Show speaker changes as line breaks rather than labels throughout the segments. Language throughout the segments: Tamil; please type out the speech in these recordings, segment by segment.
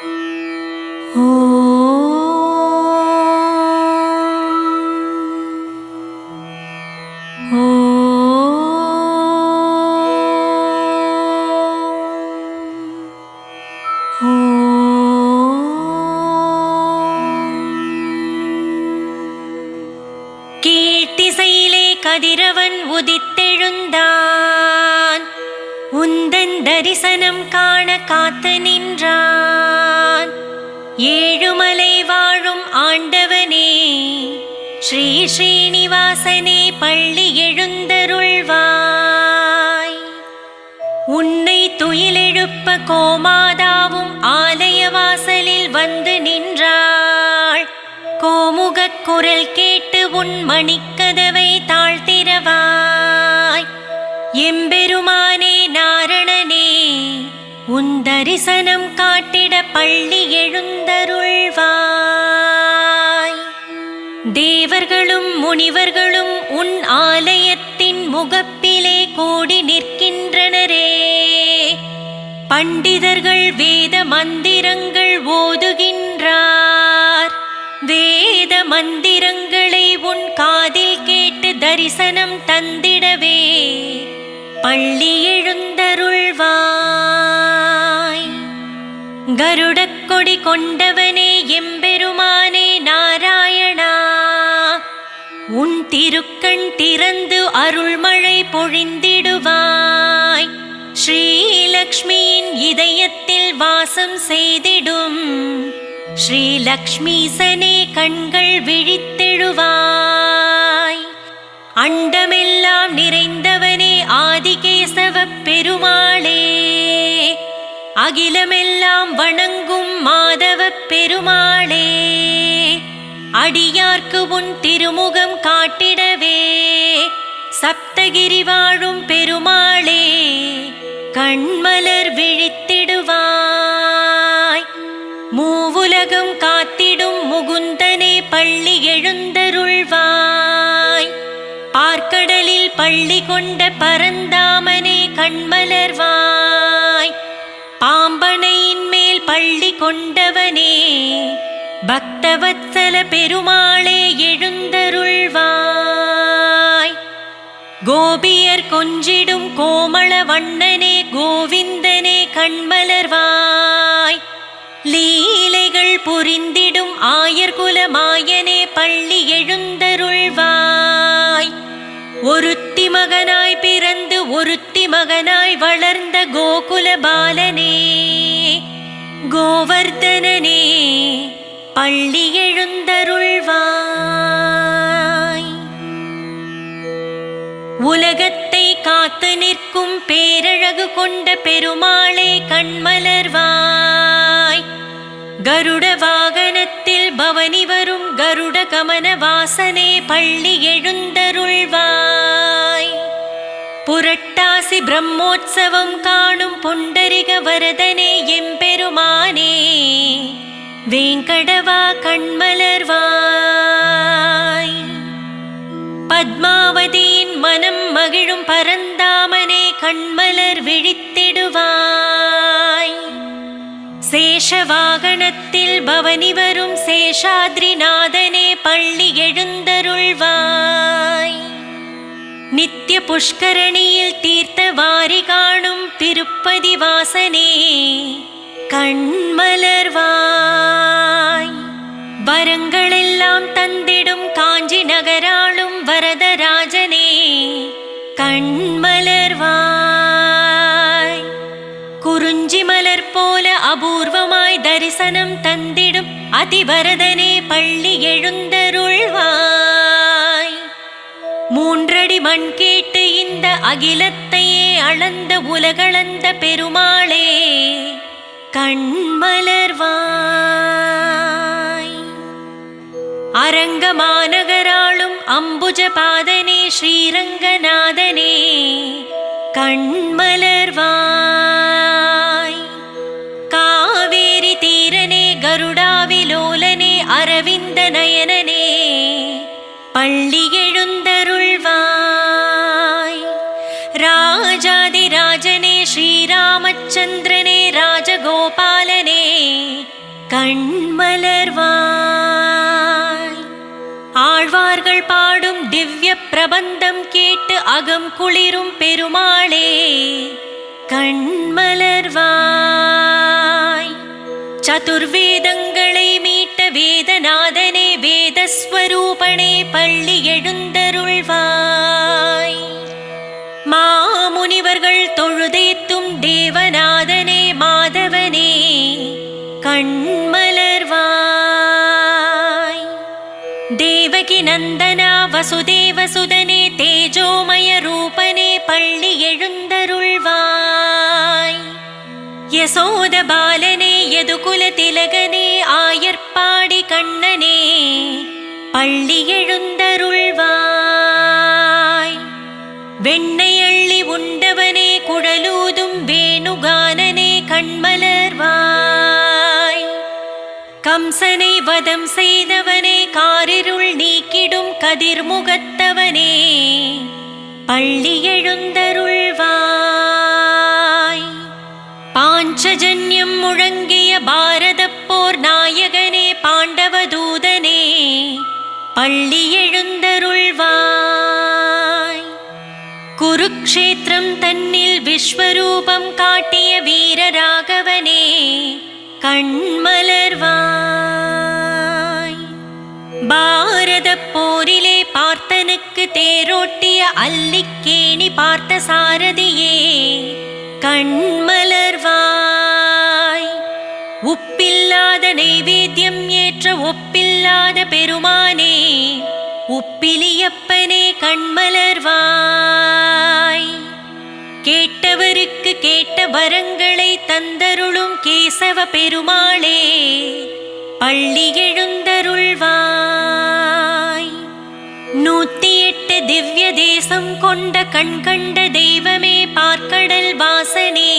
கீழ்த்திசையிலே கதிரவன் உதித்தெழுந்தான். உந்தன் தரிசனம் காண காத்து நின்றான். ஏழுமலை வாழும் ஆண்டவனே, ஸ்ரீ ஸ்ரீனிவாசனே, பள்ளி எழுந்தருள்வாய். உன்னை துயிலெழுப்ப கோமாதாவும் ஆலய வாசலில் வந்து நின்றாள். கோமுகக் குரல் கேட்டு உன் மணிக்கதவை தாழ்த்திரவாய். எம்பெருமானே நாரணனே, உன் தரிசனம் காட்டிட பள்ளி எழுந்தருள்வாய். தேவர்களும் முனிவர்களும் உன் ஆலயத்தின் முகப்பிலே கூடி நிற்கின்றனரே. பண்டிதர்கள் வேத மந்திரங்கள் ஓதுகின்றார். வேத மந்திரங்களை உன் காதில் கேட்டு தரிசனம் தந்திடவே பள்ளி எழுந்தருள்வாய். கருடக் கொடி கொண்டவனே, எம்பெருமானே நாராயணா, உன் திருக்கண் திறந்து அருள்மழை பொழிந்திடுவாய். ஸ்ரீலக்ஷ்மியின் இதயத்தில் வாசம் செய்திடும் ஸ்ரீலக்ஷ்மீசனே, கண்கள் விழித்தெழுவாய். அண்டமெல்லாம் நிறைந்தவனே, ஆதிகேசவ பெருமாளே, அகிலமெல்லாம் வணங்கும் மாதவ பெருமாளே, அடியார்க்கு உன் திருமுகம் காட்டிடவே சப்தகிரி வாழும் பெருமாளே, கண்மலர் விழித்திடுவாய். மூவுலகம் காத்திடும் முகுந்தனே, பள்ளி எழுந்தருள்வாய். பார்க்கடலில் பள்ளி கொண்ட பரந்தாமனே, கண்மலர்வாய். பாம்பனையின் மேல் பள்ளி கொண்டவனே, பக்தவத்சல பெருமாளே, எழுந்தருள்வாய். கோபியர் கொஞ்சிடும் கோமள வண்ணனே, கோவிந்தனே, கண்மலர்வாய். லீலைகள் புரிந்திடும் ஆயர்குல மாயனே, பள்ளி எழுந்தருள்வாய். ஒருத்தி மகனாய் பிறந்து ஒருத்தி மகனாய் வளர்ந்த கோகுல பாலனே, கோவர்தனனே, பள்ளி எழுந்தருள்வாய். உலகத்தை காத்து நிற்கும் பேரழகு கொண்ட பெருமாளே, கண்மலர்வாய். கருட வாகனத்தில் பவனி வரும் கருட கமன வாசனே, பள்ளி எழுந்தருள்வாய். புரட்டாசி பிரம்மோற்சவம் காணும் புண்டரிக வரதனே, எம்பெருமானே, வேங்கடவா, கண்மலர்வாய். பத்மாவதியின் மனம் மகிழும் பரந்தாமனே, கண்மலர் விழித்திடுவாய். சேஷவாகனத்தில் பவனி வரும் சேஷாத்ரிநாதனே, பள்ளி எழுந்தருள்வாய். நித்திய புஷ்கரணியில் தீர்த்த வாரி காணும் திருப்பதி வாசனே, கண்மலர்வாய். வரங்களெல்லாம் தந்திடும் காஞ்சி நகராளும் வரதராஜனே, கண்மலர்வாய். குறிஞ்சி மலர் போல அபூர்வமாய் தரிசனம் தந்திடும் அதிவரதனே, பள்ளி எழுந்தருள்வாய். மூன்றடி மண் கேட்டு இந்த அகிலத்தையே அளந்த உலகளந்த பெருமாளே, கண்மலர்வாய். அரங்கமாநகராளும் அம்புஜபாதனே, ஸ்ரீரங்கநாதனே, கண்மலர்வாய். காவேரி தீரனே, கருடாவிலோலனே, அரவிந்த நயனனே, பள்ளி எழுந்தருள்வாய். ராஜாதிராஜனே, ஸ்ரீராமச்சந்திரனே, ராஜகோபாலனே, கண்மலர்வாய். ஆழ்வார்கள் பாடும் திவ்ய பிரபந்தம் கேட்டு அகம் குளிரும் பெருமாளே கண்மலர்வாய். சதுர்வேதங்களை மீட்ட வேதநாதனே வேதஸ்வரூபனே பள்ளி எழுந்தருள்வாய். மாமுனிவர்கள் தொழுதேத்தும் தேவநாதனே மாதவனே கண்மலர்வாய். தேவகி நந்தனா வசுதேவசுதனே தேஜோமய ரூபனே பள்ளி எழுந்தருள்வாய். யசோத பாலனே யதுகுல திலகனே ஆயர்பாடி கண்ணனே பள்ளி எழுந்தருள்வாய். வெண்ணை அள்ளி உண்டவனே குழலூதும் வேணுகானனே கண்மலர்வாய். கம்சனை வதம் செய்தவனே காரிருள் நீக்கிடும் கதிர்முகத்தவனே பள்ளி எழுந்தருள்வாய். பாஞ்சஜன்யம் முழங்கிய பாரதப் போர் நாயகனே பாண்டவதூதனே பள்ளி எழுந்தருள்வாய். குருக்ஷேத்திரம் தன்னில் விஸ்வரூபம் காட்டிய வீரராகவனே கண்மலர்வாய். பாரதப் போரிலே பார்த்தனுக்கு தேரோட்டிய அல்லிக்கேணி பார்த்த சாரதியே கண்மலர்வாய். உப்பில்லாத நைவேத்தியம் ஏற்ற ஒப்பில்லாத பெருமானே உப்பிலியப்பனே கண்மலர்வாய். கேட்டவருக்கு கேட்ட வரங்களை தந்தருளும் கேசவ பெருமாளே பள்ளி எழுந்தருள்வாய். 108 திவ்ய தேசம் கொண்ட கண் கண்ட தெய்வமே பார்க்கடல் வாசனே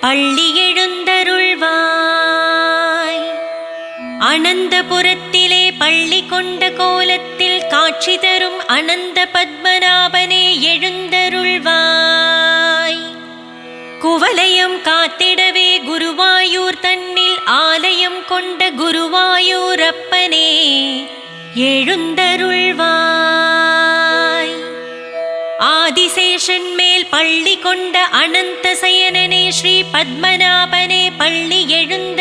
பள்ளி எழுந்தருள்வாய். அனந்தபுரத்திலே பள்ளி கொண்ட கோலத்தில் காட்சி தரும் அனந்த பத்மநாபனே எழுந்தருள்வாய். குவலயம் காத்திடவே குருவாயூர் தன்னில் ஆலயம் கொண்ட குருவாயூரப்பனே எழுந்தருள்வாய். ஆதிசேஷன் மேல் பள்ளி கொண்ட அனந்த சயனனே ஸ்ரீ பத்மநாபனே பள்ளி எழுந்தருள்வாய்.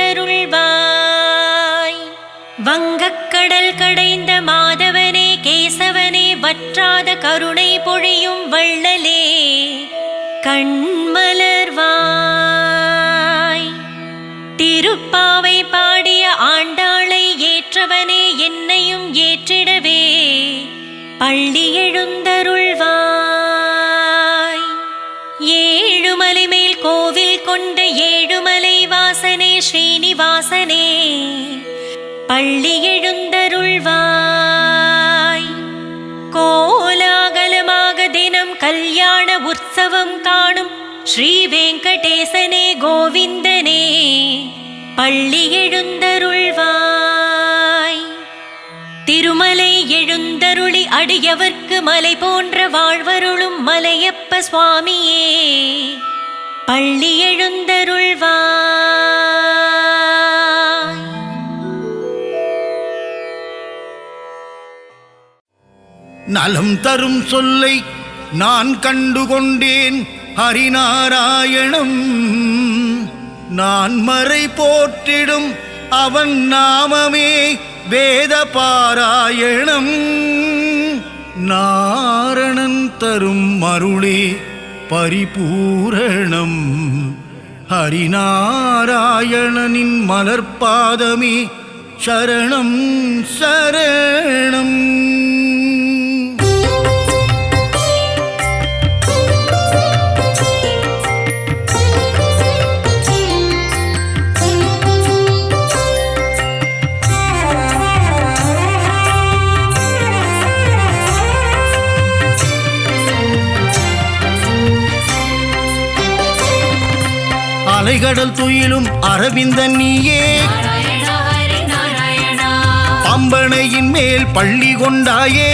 வங்கக்கடல் கடைந்த மாதவனே கேசவனே வற்றாத கருணை பொழியும் வள்ளலே கண்மலர்வாய். திருப்பாவை பாடிய ஆண்டாளை ஏற்றவனே என்னையும் ஏற்றிடவே பள்ளி எழுந்தருள்வாய். ஏழுமலை மேல் கோவில் கொண்ட ஏழுமலை வாசனே ஸ்ரீனிவாசனே பள்ளி எழுந்தருள்வாய். கோலாகலமாக தினம் கல்யாண உற்சவம் காணும் ஸ்ரீ வெங்கடேசனே கோவிந்தனே பள்ளி எழுந்தருள்வாய். திருமலை எழுந்தருளி அடியவர்க்கு மலை போன்ற வாழ்வருளும் மலையப்ப சுவாமியே பள்ளி எழுந்தருள்வாய்.
நலம் தரும் சொல்லை நான் கண்டுகொண்டேன் ஹரிநாராயணம். நான் மறை போற்றிடும் அவன் நாமமே வேத பாராயணம். நாரணன் தரும் அருளே பரிபூரணம். ஹரிநாராயணனின் மலர்பாதமே சரணம் சரணம். அலைகடல் துயிலும் அரவிந்தன் நீயே பம்பனையின் மேல் பள்ளி கொண்டாயே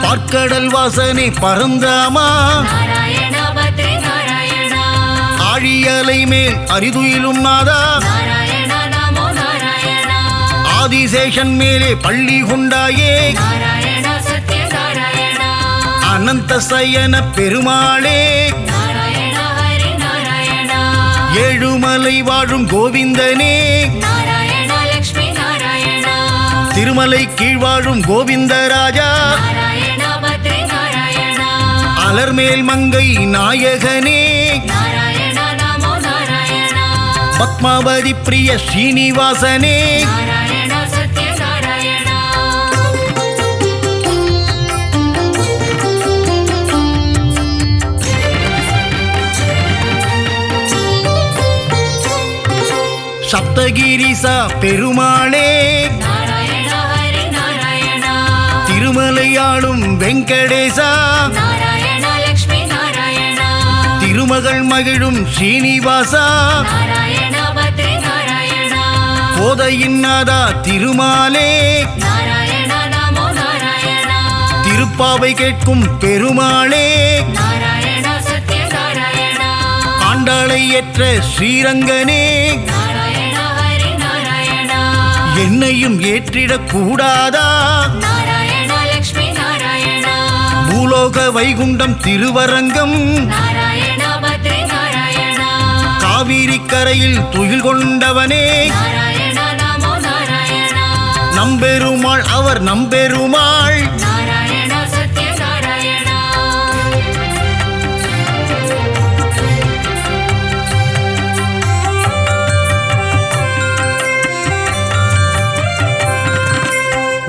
பார்க்கடல் வாசனை பரந்தாமா ஆழியலை மேல் அரிதுயிலும் நாதா
நாராயண நமோ நாராயண
ஆதிசேஷன் மேலே பள்ளி கொண்டாயே
நாராயண சத்ய நாராயண
அனந்த சயன பெருமாளே
நாராயண ஹரி நாராயண
ஏழுமலை வாழும் கோவிந்தனே
நாராயண லக்ஷ்மி நாராயண
திருமலை கீழ் வாழும் கோவிந்தராஜா
நாராயண பத்ரி நாராயண
அலர்மேல் மங்கை நாயகனே
நாராயண நமோ நாராயண
பத்மாவதி பிரிய ஸ்ரீனிவாசனே
நாராயண சத்ய நாராயண
சப்தகிரிசா பெருமாளே
நாராயண ஹரி நாராயண
திருமலையாளும் வெங்கடேசா
நாராயண லக்ஷ்மி நாராயண
திருமகள் மகிழும் ஸ்ரீனிவாசா
நாராயண பத்ரி நாராயண
கோதையின் நாதா திருமாலே
நாராயண நமோ நாராயண
திருப்பாவை கேட்கும் பெருமாளே
நாராயண சத்ய நாராயண
ஆண்டாளை ஏற்ற ஸ்ரீரங்கனே
நாராயண ஹரி நாராயண
என்னையும் ஏற்றிடக் கூடாதா
நாராயண லக்ஷ்மி நாராயண
பூலோக வைகுண்டம் திருவரங்கம்
நாராயண பத்ரி நாராயண
காவிரி கரையில் துயில் கொண்டவனே
நாராயண நமோ நாராயண
நம்பெருமாள் அவர் நம்பெருமாள்
நாராயண சத்ய நாராயண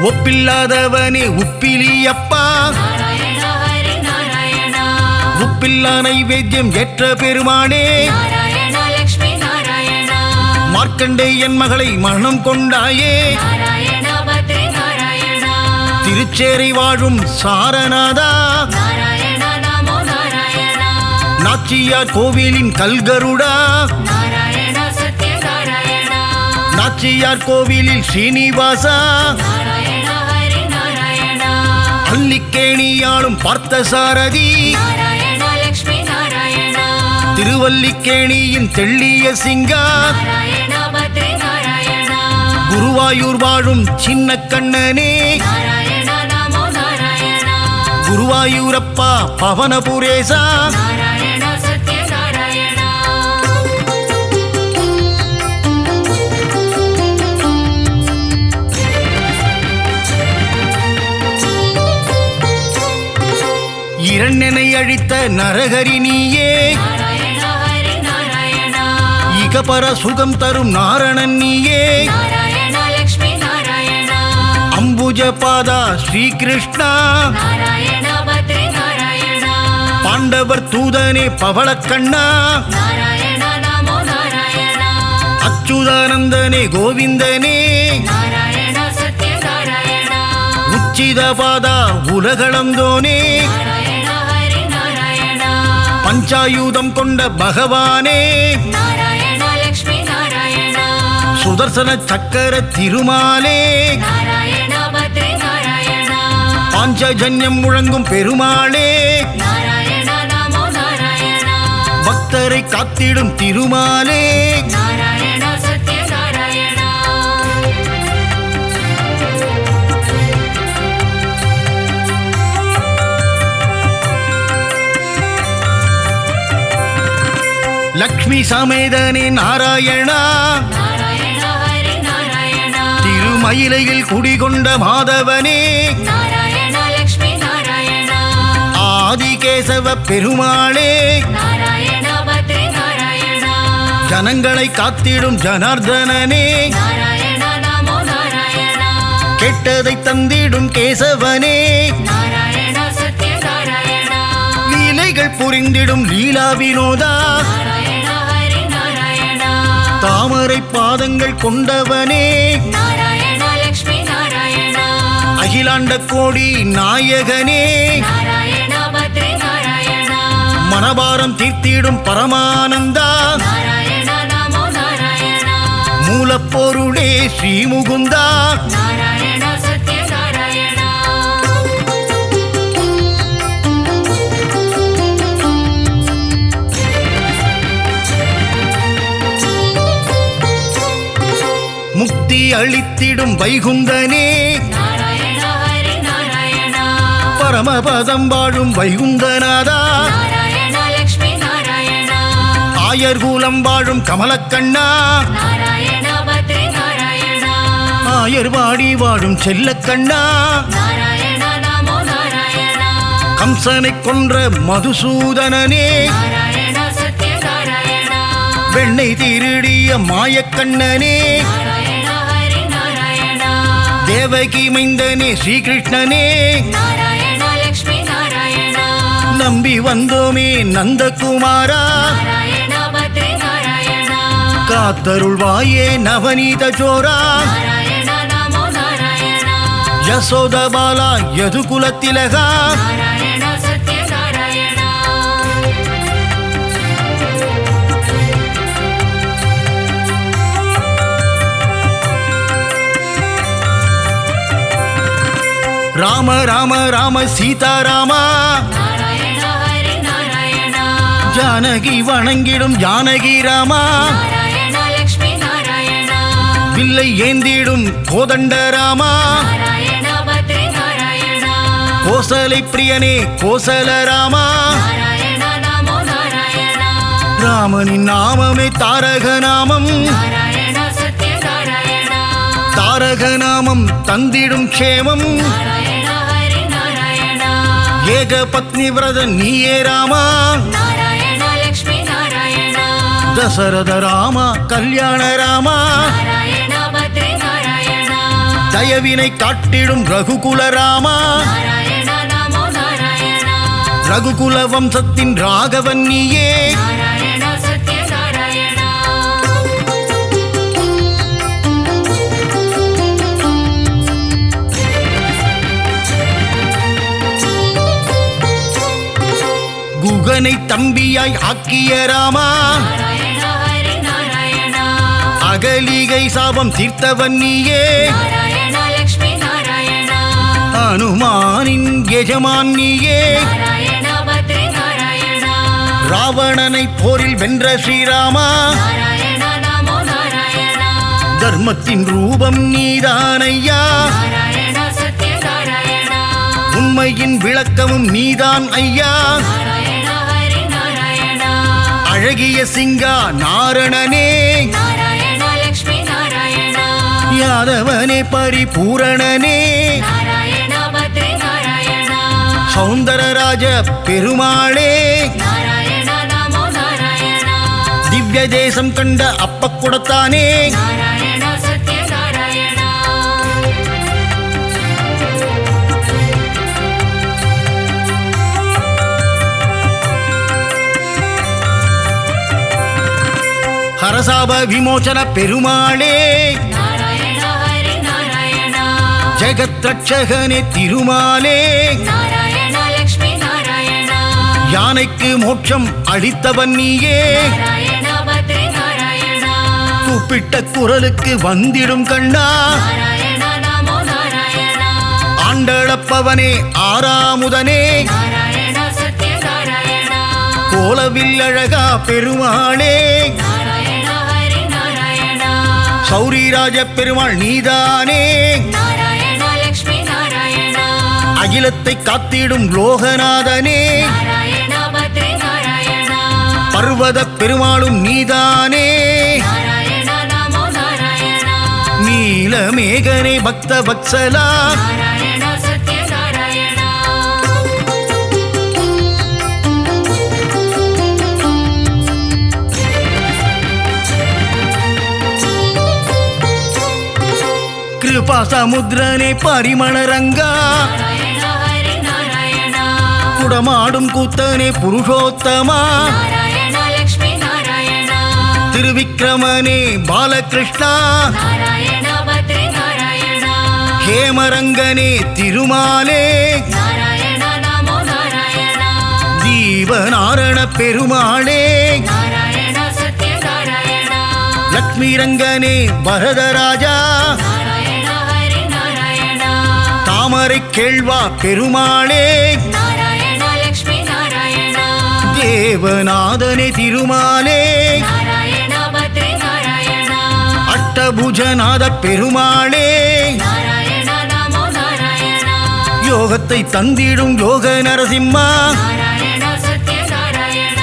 ஒப்பில்லாதவனே உப்பிலியப்பா
நாராயண ஹரி நாராயண
உப்பில்லா நைவேத்தியம் ஏற்ற பெருமானே
நாராயண லக்ஷ்மி நாராயண
மார்க்கண்டேயன் மகளை மனம் கொண்டாயே
நாராயண பத்ரி நாராயண
திருச்சேரை வாழும் சாரநாதா
நாராயண நமோ நாராயண
நாச்சியார் கோவிலின் கல்கருடா
நாராயண சத்ய நாராயண
நாச்சியார் கோவிலில் ஸ்ரீனிவாசா
நாராயண ஹரி நாராயண
அல்லிக்கேணியாளும் பார்த்தசாரதி
நாராயண லக்ஷ்மி நாராயண
திருவல்லிக்கேணியின் தெள்ளிய சிங்கா
நாராயண பத்ரி நாராயண
குருவாயூர் வாழும் சின்ன கண்ணனே
நாராயண நமோ நாராயண
குருவாயூரப்பா பவனபுரேசா
நாராயண சத்ய நாராயண
இரண்டனை அழித்த நரகரி நீயே
நாராயண ஹரி நாராயண
இகபர சுகம் தரும் நாரணன் நீயே
நாராயண லக்ஷ்மி நாராயண
அம்புஜ பாதா ஸ்ரீகிருஷ்ணா
நாராயண பத்ரி நாராயண
பாண்டவர் தூதனே பவளக்கண்ணா
நாராயண நமோ நாராயண
அச்சுதானந்தனே கோவிந்தனே
நாராயண சத்ய நாராயண
உச்சித பாதா உலகளந்தோனே
நாராயண ஹரி நாராயண
பஞ்சாயுதம் கொண்ட பகவானே
நாராயண லக்ஷ்மி நாராயண
சுதர்சன சக்கர திருமாலே
நாராயண பத்ரி நாராயண
பாஞ்சஜன்யம் முழங்கும் பெருமாளே
நாராயண நமோ நாராயண
பக்தரை காத்திடும் திருமாலே
நாராயண சத்ய நாராயண
லக்ஷ்மி சமேதனே நாராயணா
நாராயண ஹரி நாராயண
திருமயிலையில் குடிகொண்ட மாதவனே
நாராயண லக்ஷ்மி நாராயண
ஆதிகேசவ பெருமாளே
நாராயண பத்ரி நாராயண
ஜனங்களை காத்திடும் ஜனார்தனனே
நாராயண நமோ நாராயண
கெட்டதை தந்திடும் கேசவனே
நாராயண சத்ய நாராயண
லீலைகள் புரிந்திடும் லீலா வினோதா
நாராயண ஹரி நாராயண
தாமரை பாதங்கள் கொண்டவனே
நாராயண லக்ஷ்மி நாராயண
அகிலாண்ட கோடி நாயகனே
நாராயண பத்ரி நாராயண
மனபாரம் தீர்த்திடும் பரமானந்தா
நாராயண நமோ நாராயண
மூலப்பொருளே ஸ்ரீமுகுந்தா
நாராயண சத்ய நாராயண
முக்தி அளித்திடும் வைகுந்தனே
நாராயண ஹரி நாராயண
பரமபதம் வாழும் வைகுந்தநாதா
நாராயண லக்ஷ்மி நாராயண
ஆயர்கூலம் வாழும் கமலக்கண்ணா
நாராயண பத்ரி நாராயண
ஆயர்வாடி வாழும் செல்லக்கண்ணா
நாராயண நமோ நாராயண
கம்சனை கொன்ற மதுசூதனனே
நாராயண சத்ய நாராயண
வெண்ணை திருடிய மாயக்கண்ணனே
நாராயண ஹரி நாராயண
தேவகி மைந்தனே ஸ்ரீகிருஷ்ணனே
நாராயண லக்ஷ்மி நாராயண
நம்பி வந்தோமே நந்தகுமாரா
நாராயண பத்ரி நாராயண
காத்தருள்வாயே நவநீத ஜோரா
நாராயண நமோ நாராயண
யசோதபாலா யதுகுலத்திலகா
நாராயண சத்ய நாராயண
ராம ராம ராம சீதாராமா
நாராயண ஹரி நாராயண
ஜானகி வணங்கிடும் ஜானகி ராமா
நாராயண லக்ஷ்மி நாராயண
வில்லை ஏந்திடும் கோதண்டராமா
நாராயண பத்ரி நாராயண
கோசலை பிரியனே கோசலராமா
நாராயண நமோ நாராயண
ராமனின் நாமமே தாரக நாமம்
நாராயண சத்ய நாராயண
தாரக நாமம் தந்திடும் க்ஷேமம்
நாராயண ஹரி நாராயண
ஏக பத்னி விரதன் நீயே ராமா
நாராயண லக்ஷ்மி நாராயண
தசரத ராமா கல்யாண ராமா
நாராயண பத்ரி நாராயண
தயவினை காட்டிடும் ரகுகுல ராமா
நாராயண நமோ நாராயண
ரகுகுல வம்சத்தின் ராகவன் நீயே
நாராயண சத்ய நாராயண
குகனை தம்பியாய் ஆக்கிய ராமா
நாராயண ஹரி நாராயண
அகலிகை சாபம் தீர்த்தவன் நீயே
நாராயண லக்ஷ்மி நாராயண
அனுமானின் எஜமான் நீயே
நாராயண பத்ரி நாராயண
ராவணனை போரில் வென்ற ஸ்ரீராமா
நாராயண நமோ நாராயண
தர்மத்தின் ரூபம் நீதானையா
நாராயண சத்ய நாராயண
உண்மையின் விளக்கமும் நீதான் ஐயா
நாராயண ஹரி நாராயண
அழகிய சிங்கா நாரணனே
நாராயண லக்ஷ்மி நாராயண
யாதவனே பரிபூரணனே
நாராயண பத்ரி நாராயண
சௌந்தரராஜ பெருமாளே
நாராயண நமோ நாராயண
திவ்ய தேசம் கண்ட அப்பக்குடத்தானே
நாராயண சத்ய நாராயண
ஹரசாப விமோசன பெருமாளே
நாராயண ஹரி நாராயண
ஜெகத் ரட்சகனே திருமாலே
நாராயண லக்ஷ்மி நாராயண
யானைக்கு மோட்சம் அளித்தவன் நீயே
நாராயண பத்ரி நாராயண
கூப்பிட்ட குரலுக்கு வந்திடும் கண்ணா
நாராயண நமோ நாராயண
ஆண்டளப்பவனே ஆறாமுதனே
நாராயண சத்ய நாராயண
கோலவில் அழகா பெருமாளே
நாராயண ஹரி நாராயண
சௌரிராஜ பெருமாள் நீதானே
நாராயண லக்ஷ்மி நாராயண
அகிலத்தை காத்திடும் லோகநாதனே
நாராயண பத்ரி நாராயண
பர்வத பெருமாளும் நீதானே
நாராயண நமோ நாராயண
நீலமேகனே பக்த வத்சலா
நாராயண சத்ய நாராயண
கிருபா சமுத்திரனே பரிமளரங்கா
நாராயண ஹரி நாராயண
குடமாடும் கூத்தனே புருஷோத்தமா
நாராயண லக்ஷ்மி நாராயண
திருவிக்கிரமனே பாலகிருஷ்ணா
நாராயண பத்ரி நாராயண
ஹேமரங்கனே திருமாலே
நாராயண நமோ நாராயண
தீபநாரண பெருமாளே
நாராயண சத்ய நாராயண
லக்ஷ்மி ரங்கனே பரதராஜா
நாராயண ஹரி நாராயண
தாமரை கேள்வா பெருமாளே
நாராயண லக்ஷ்மி நாராயண
தேவநாதனே திருமாலே
நாராயண பத்ரி நாராயண
சதுரபுஜநாத பெருமாளே
நாராயண நமோ நாராயண
யோகத்தை தந்திடும் யோக நரசிம்மா
நாராயண சத்ய நாராயண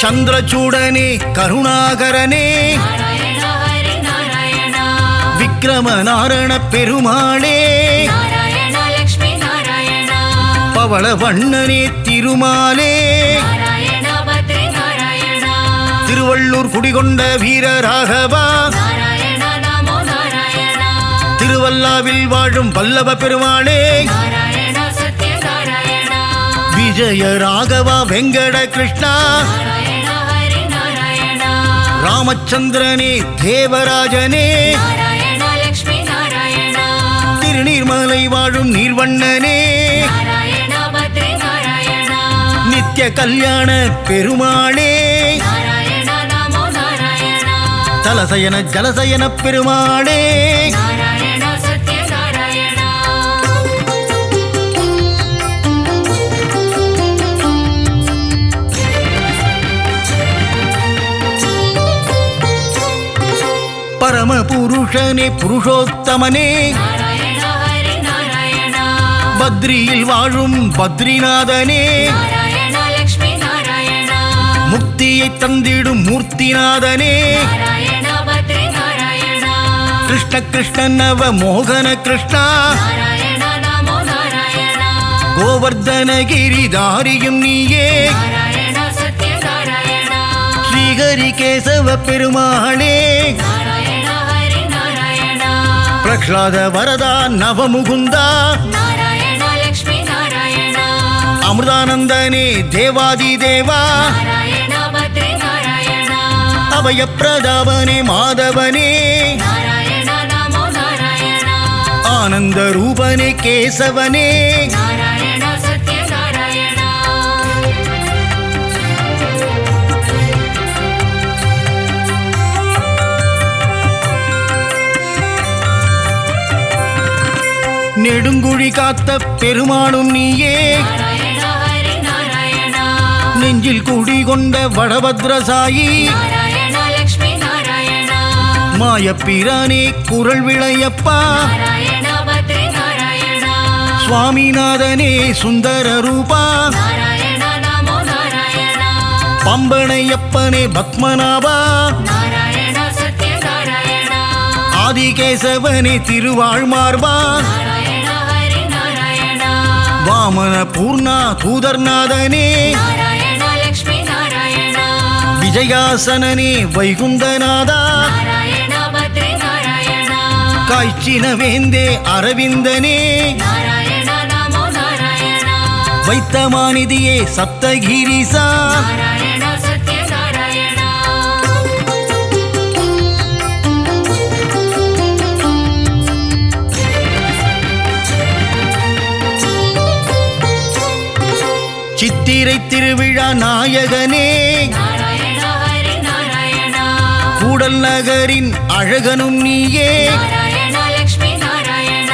சந்திரசூடனே கருணாகரனே
நாராயண ஹரி நாராயண
விக்ரமநாரண பெருமாளே
நாராயண லக்ஷ்மி நாராயண
பவள வண்ணனே திருமாலே
நாராயண பத்ரி நாராயண
திருவள்ளூர் குடிகொண்ட வீரராகவா
நாராயண நமோ நாராயண
திருவல்லாவில் வாழும் வல்லப பெருமாளே
நாராயண சத்ய நாராயண
விஜய ராகவா வெங்கட கிருஷ்ணா
நாராயண ஹரி நாராயண
ராமச்சந்திரனே தேவராஜனே
நாராயண லக்ஷ்மி நாராயண
திருநீர்மலை வாழும் நீர்வண்ணனே
நாராயண பத்ரி நாராயண
நித்ய கல்யாண பெருமாளே
நாராயண நமோ நாராயண
தலசயன ஜலசயன பெருமாளே
நாராயண சத்ய நாராயண
பரம புருஷனே புருஷோத்தமனே
நாராயண ஹரி நாராயண
பத்ரியில் வாழும் பத்ரிநாதனே
நாராயண லக்ஷ்மி நாராயண
முக்தியை தந்திடும் மூர்த்திநாதனே
நாராயண பத்ரி நாராயண
கிருஷ்ண கிருஷ்ண நவ மோகன கிருஷ்ணா
நாராயண நமோ நாராயண
கோவர்தனகிரிதாரியும் நீயே
நாராயண சத்ய நாராயண
ஸ்ரீஹரி கேசவ பெருமாளே
நாராயண ஹரி நாராயண
பிரஹ்லாத வரதா நவமுகுந்தா
நாராயண லக்ஷ்மி நாராயண
அமிர்தானந்தனே தேவாதி தேவா
நாராயண பத்ரி நாராயண
அபயப்பிரதாபனே மாதவனே
நாராயண நமோ நாராயண
ஆனந்த ரூபனே கேசவனே
நாராயண சத்ய நாராயண
நெடுங்குழி காத்த பெருமாளும் நீயே
நாராயண ஹரி நாராயண
நெஞ்சில் குடிகொண்ட வடபத்ரசாயி
நாராயண லக்ஷ்மி நாராயண
மாயப்பிரானே குரல் விளையப்பா
நாராயண பத்ரி நாராயண
சுவாமிநாதனே சுந்தர ரூபா
நாராயண நமோ நாராயண
பம்பனையப்பனே பத்மநாபா
நாராயண சத்ய நாராயண
ஆதிகேசவனே திருவாழ்மார்பா
நாராயண ஹரி நாராயண
வாமன பூர்ணா தூதர்நாதனே
நாராயண லக்ஷ்மி நாராயண
விஜயாசனனே வைகுந்தநாதா
நாராயண பத்ரி நாராயண
காய்ச்சின வேந்தே அரவிந்தனே
நாராயண நமோ நாராயண
வைத்தமானிதியே சப்தகிரிசா
நாராயண சத்ய நாராயண
சித்திரை திருவிழா நாயகனே
நாராயண ஹரி நாராயண
கூடல் நகரின் அழகனும் நீயே
நாராயண லக்ஷ்மி நாராயண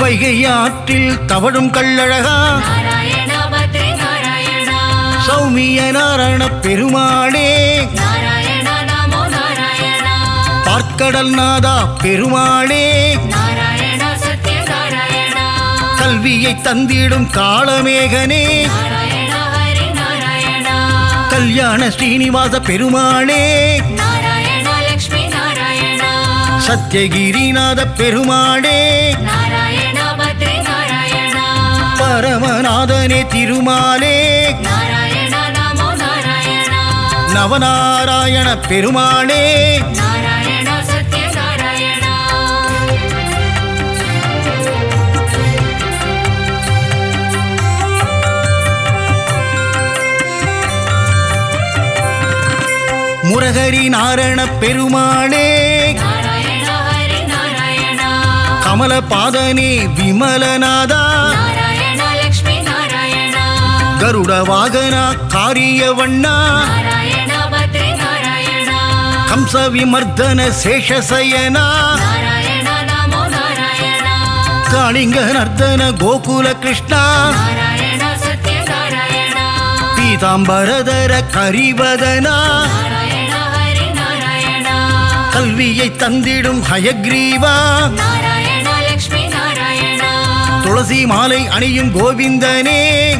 வைகை ஆற்றில் தவழும் கள்ளழகா
நாராயண பத்ரி நாராயண
சௌமிய நாராயண பெருமாளே
நாராயண நமோ நாராயண
பார்க்கடல் நாதா பெருமாளே
நாராயண சத்ய நாராயண
கல்வியை தந்திடும் காளமேகனே
நாராயண ஹரி நாராயண
கல்யாண ஸ்ரீனிவாச பெருமாளே
நாராயண லக்ஷ்மி நாராயண
சத்யகிரிநாத பெருமாளே
நாராயண பத்ரி நாராயண
பரமநாதனே திருமாலே
நாராயண நமோ நாராயண
நவநாராயண பெருமாளே
நாராயண சத்ய நாராயண
முரகரி நாராயண பெருமாளே
நாராயண ஹரி நாராயண
கமலபாதனே விமலநாதா
நாராயண லக்ஷ்மி நாராயண
கருட வாகனா காரியவண்ணா
நாராயண பத்ரி நாராயண
கம்ச விமர்தன சேஷசயனா
நாராயண நமோ நாராயண
காளிங்க நர்த்தன கோகுல கிருஷ்ணா
நாராயண சத்ய நாராயண
பீதாம்பரதர கரிவதனா
நாராயண ஹரி நாராயண
கல்வியை தந்திடும் ஹயக்ரீவா
நாராயண லக்ஷ்மி நாராயண
துளசி மாலை அணியும் கோவிந்தனே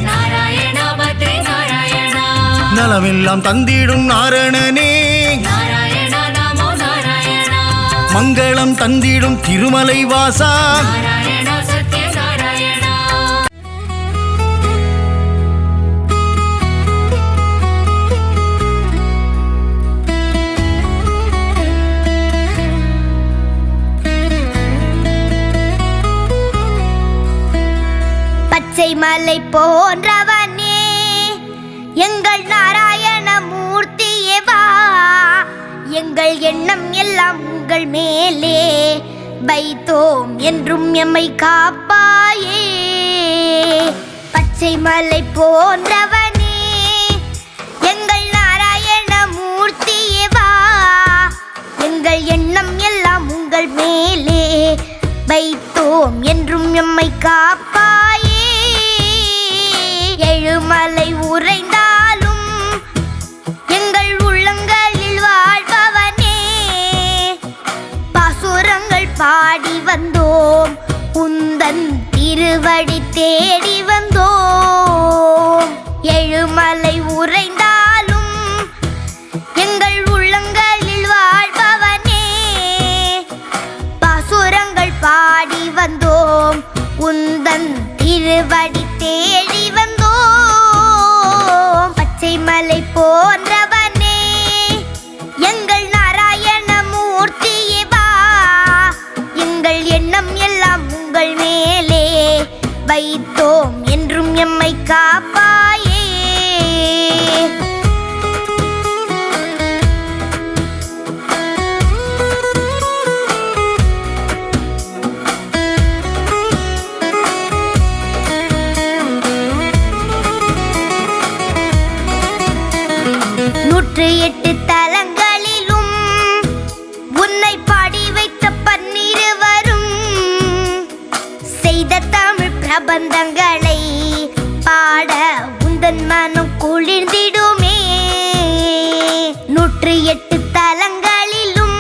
நாராயண பத்ரி நாராயண
நலமெல்லாம் தந்திடும் நாரணனே
நாராயண நமோ நாராயண
மங்களம் தந்திடும் திருமலை வாசா
நாராயண சத்ய நாராயண
பச்சை மலை போன்றவனே எங்கள் நாராயண மூர்த்தியே வா, எங்கள் எண்ணம் எல்லாம் உங்கள் மேலே வைத்தோம் என்றும் எம்மை காப்பாயே. பச்சை மலை போன்றவனே எங்கள் நாராயண மூர்த்தியே வா, எங்கள் எண்ணம் எல்லாம் உங்கள் மேலே வைத்தோம் என்றும் எம்மை காப்பாயே. எழுமலை உறைந்தாலும் எங்கள் உள்ளங்களில் வாழ்பவனே, பாசுரங்கள் பாடி வந்தோம் உந்தன் திருவடி தேடி வந்தோம். எழுமலை உறைந்தாலும் எங்கள் உள்ளங்களில் வாழ்பவனே, பாசுரங்கள் பாடி வந்தோம் உந்தன் திருவடி தேடி வந்தோம். பச்சை மலை போன்றவனே எங்கள் நாராயண மூர்த்தியே வா, எங்கள் எண்ணம் எல்லாம் உங்கள் மேலே வைத்தோம் என்றும் எம்மை காப்பாயே. நூற்று எட்டு தலங்களிலும் உன்னை பாடி வைத்த பன்னிருவரும் செய்த தமிழ் பிரபந்தங்களை பாட உந்தன் மனம் குளிர்ந்திடுமே. நூற்று எட்டு தலங்களிலும்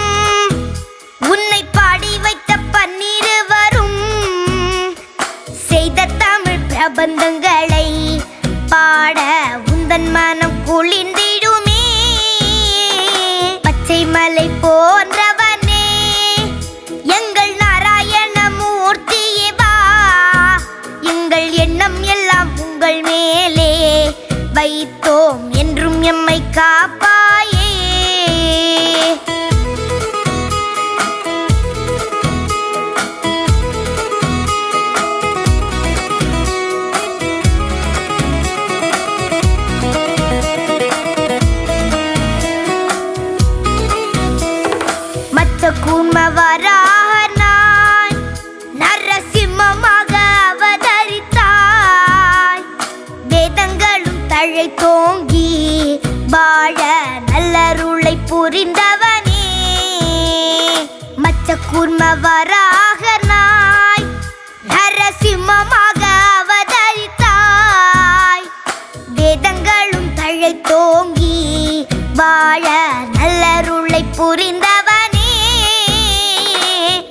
உன்னை பாடி வைத்த பன்னிருவரும் செய்த தமிழ் பிரபந்தங்களை பாட உந்தன் மனம் குளிர்ந்திடுமே. பச்சை மலை போன்றவனே எங்கள் நாராயண மூர்த்தியே வா, எங்கள் எண்ணம் எல்லாம் உங்கள் மேலே வைத்தோம் என்றும் எம்மை காப்பாயே. கூர்மவராகனாய் நரசிம்மமாக அவதரித்தாய், வேதங்களும் தழைத்தோங்கி வாழ நல்லருளை புரிந்தவனே. மச்ச கூர்மவராகனாய் நரசிம்மமாக அவதரித்தாய், வேதங்களும் தழைத்தோங்கி வாழ நல்லருளை புரிந்தவனே.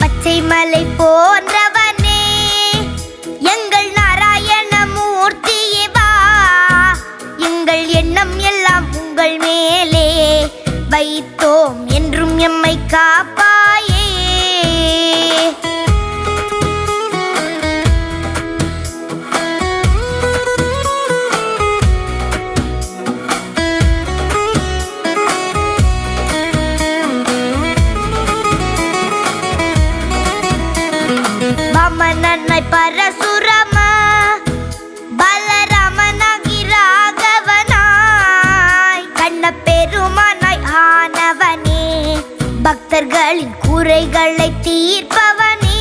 பச்சை மலை போன்றவனே எங்கள் நாராயண மூர்த்தியே வா, எங்கள் எண்ணம் எல்லாம் உங்கள் மேலே வைத்தோம் என்றும் எம்மை காப்பாயே. வாமனனாய் பரசுரம பலராமனாகி ராகவனாய் கண்ணப்பெருமானாய் ஆனவனே, பக்தர்களின் குறைகளை தீர்ப்பவனே.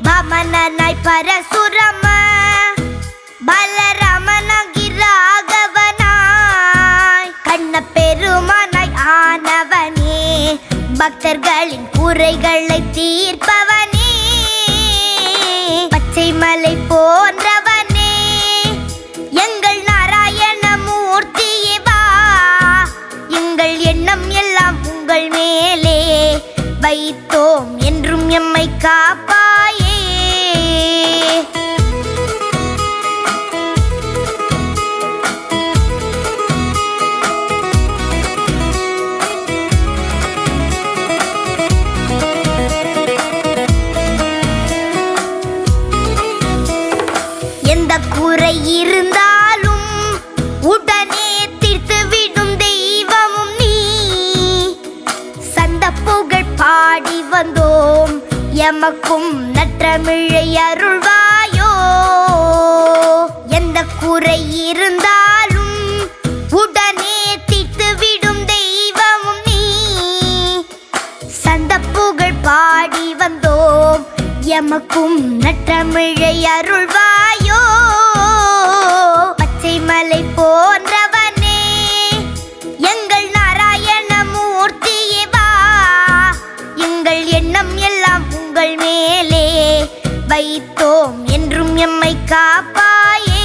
வாமனனாய் பரசுரம பலராமனாகி ராகவனாய் கண்ணப்பெருமானாய் ஆனவனே, பக்தர்களின் குறைகளை தீர்ப்பவனே. மலை போன்றவனே எங்கள் நாராயணமூர்த்தியே வா எங்கள் எண்ணம் எல்லாம் உங்கள் மேலே வைத்தோம் என்றும் எம்மை காப்பாயே எந்த குறை இருந்தாலும் உடனே தீர்த்துவிடும் தெய்வமும் நீ சந்த புகழ் பாடி வந்தோம் எமக்கும் நற்றமிழை அருள்வாயோ எந்த குறை இருந்தாலும் உடனே தீர்த்துவிடும் தெய்வமும் நீ சந்த புகழ் பாடி வந்தோம் எமக்கும் நற்றமிழை அருள்வாயோ பச்சை மலை போன்றவனே எங்கள் நாராயணமூர்த்தியே வா எங்கள் எண்ணம் எல்லாம் உங்கள் மேலே வைத்தோம் என்றும் எம்மை காப்பாயே